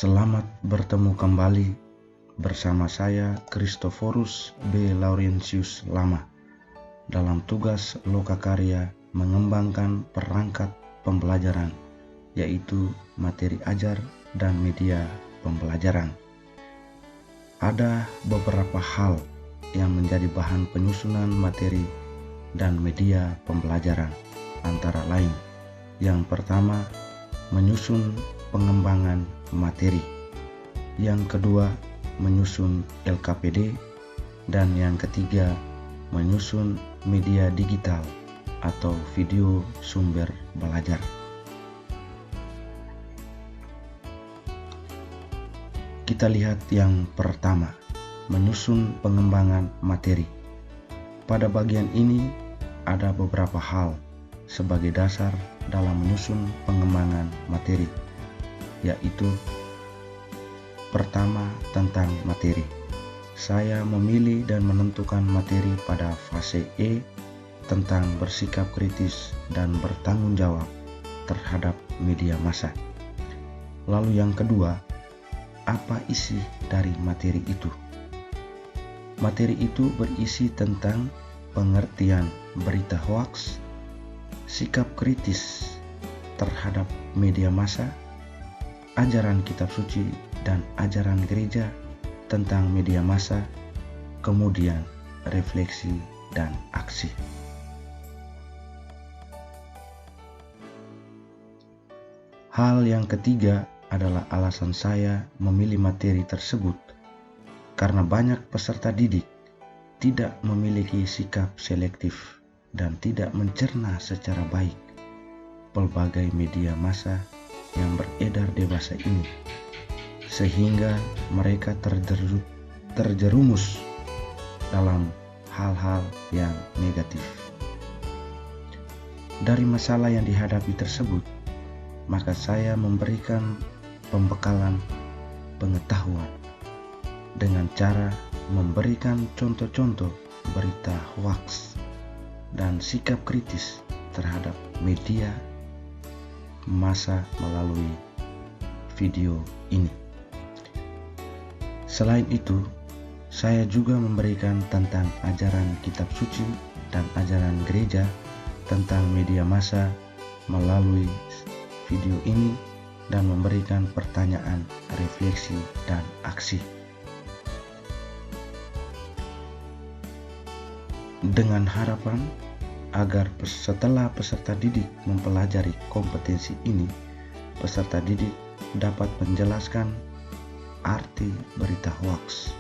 Selamat bertemu kembali bersama saya Christophorus B. Laurentius Lama dalam tugas lokakarya mengembangkan perangkat pembelajaran, yaitu materi ajar dan media pembelajaran. Ada beberapa hal yang menjadi bahan penyusunan materi dan media pembelajaran, antara lain: yang pertama, menyusun pengembangan materi; yang kedua, menyusun LKPD; dan yang ketiga, menyusun media digital atau video sumber belajar. Kita lihat yang pertama, menyusun pengembangan materi. Pada bagian ini ada beberapa hal sebagai dasar dalam menyusun pengembangan materi, yaitu pertama, tentang materi. Saya memilih dan menentukan materi pada fase E tentang bersikap kritis dan bertanggung jawab terhadap media massa. Lalu yang kedua, apa isi dari materi itu? Materi itu berisi tentang pengertian berita hoaks, sikap kritis terhadap media massa, ajaran kitab suci dan ajaran gereja tentang media massa, kemudian refleksi dan aksi. Hal yang ketiga adalah alasan saya memilih materi tersebut, karena banyak peserta didik tidak memiliki sikap selektif dan tidak mencerna secara baik pelbagai media massa yang beredar di masa ini, sehingga mereka terjerumus dalam hal-hal yang negatif. Dari masalah yang dihadapi tersebut, maka saya memberikan pembekalan pengetahuan dengan cara memberikan contoh-contoh berita hoaks dan sikap kritis terhadap media massa melalui video ini. Selain itu, saya juga memberikan tentang ajaran kitab suci dan ajaran gereja tentang media massa melalui video ini dan memberikan pertanyaan, refleksi, dan aksi. Dengan harapan agar setelah peserta didik mempelajari kompetensi ini, peserta didik dapat menjelaskan arti berita hoaks,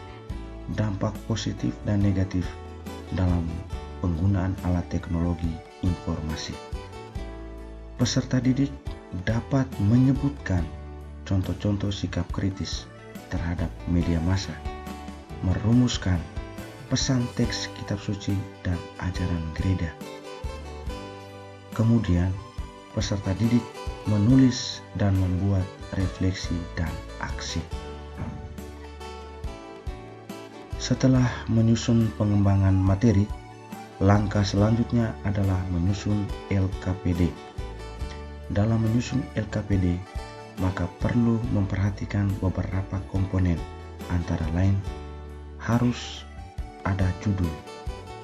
dampak positif dan negatif dalam penggunaan alat teknologi informasi. Peserta didik dapat menyebutkan contoh-contoh sikap kritis terhadap media massa, merumuskan pesan teks kitab suci dan ajaran gereja. Kemudian, peserta didik menulis dan membuat refleksi dan aksi. Setelah menyusun pengembangan materi, langkah selanjutnya adalah menyusun LKPD. Dalam menyusun LKPD, maka perlu memperhatikan beberapa komponen, antara lain harus ada judul,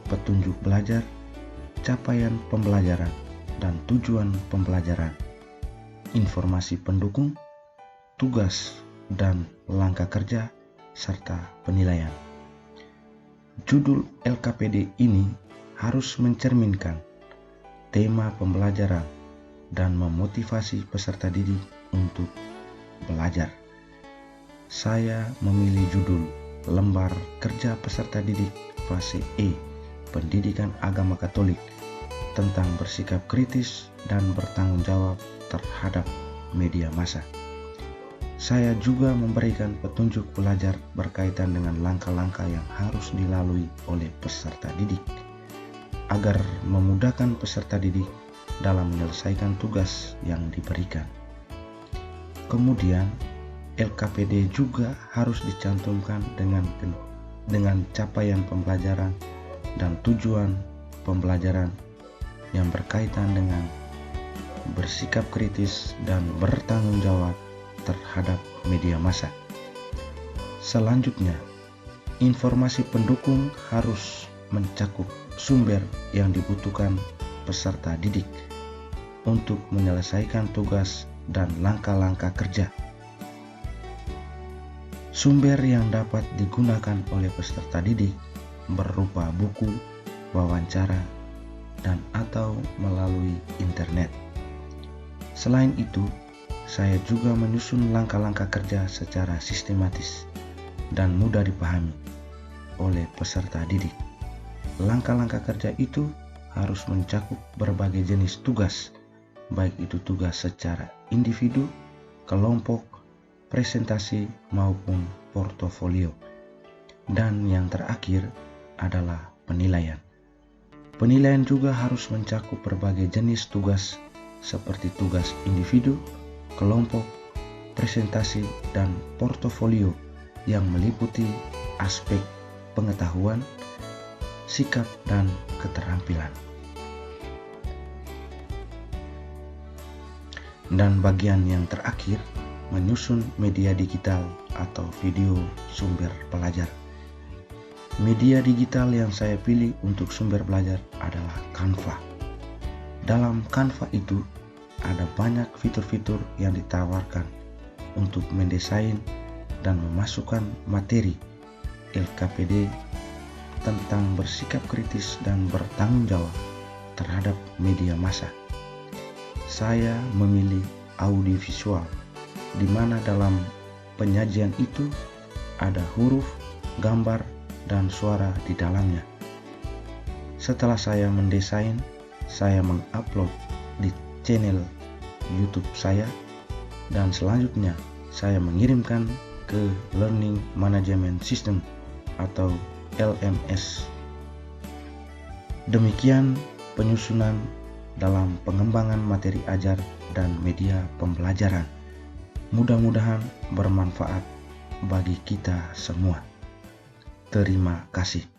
petunjuk belajar, capaian pembelajaran dan tujuan pembelajaran, informasi pendukung, tugas dan langkah kerja, serta penilaian. Judul LKPD ini harus mencerminkan tema pembelajaran dan memotivasi peserta didik untuk belajar. Saya memilih judul Lembar Kerja Peserta Didik Fase E, Pendidikan Agama Katolik, tentang bersikap kritis dan bertanggung jawab terhadap media massa. Saya juga memberikan petunjuk belajar berkaitan dengan langkah-langkah yang harus dilalui oleh peserta didik agar memudahkan peserta didik dalam menyelesaikan tugas yang diberikan. Kemudian, LKPD juga harus dicantumkan dengan capaian pembelajaran dan tujuan pembelajaran yang berkaitan dengan bersikap kritis dan bertanggung jawab terhadap media massa. Selanjutnya, informasi pendukung harus mencakup sumber yang dibutuhkan peserta didik untuk menyelesaikan tugas dan langkah-langkah kerja. Sumber yang dapat digunakan oleh peserta didik berupa buku, wawancara, dan atau melalui internet. Selain itu, saya juga menyusun langkah-langkah kerja secara sistematis dan mudah dipahami oleh peserta didik. Langkah-langkah kerja itu harus mencakup berbagai jenis tugas, baik itu tugas secara individu, kelompok, presentasi maupun portofolio. Dan yang terakhir adalah penilaian. Penilaian juga harus mencakup berbagai jenis tugas seperti tugas individu, kelompok, presentasi, dan portofolio yang meliputi aspek pengetahuan, sikap, dan keterampilan. Dan bagian yang terakhir, menyusun media digital atau video sumber belajar. Media digital yang saya pilih untuk sumber belajar adalah Canva. Dalam Canva itu ada banyak fitur-fitur yang ditawarkan untuk mendesain dan memasukkan materi LKPD tentang bersikap kritis dan bertanggung jawab terhadap media massa. Saya memilih audiovisual, di mana dalam penyajian itu ada huruf, gambar, dan suara di dalamnya. Setelah saya mendesain, saya mengupload di channel YouTube saya, dan selanjutnya saya mengirimkan ke Learning Management System atau LMS. Demikian penyusunan dalam pengembangan materi ajar dan media pembelajaran. Mudah-mudahan bermanfaat bagi kita semua. Terima kasih.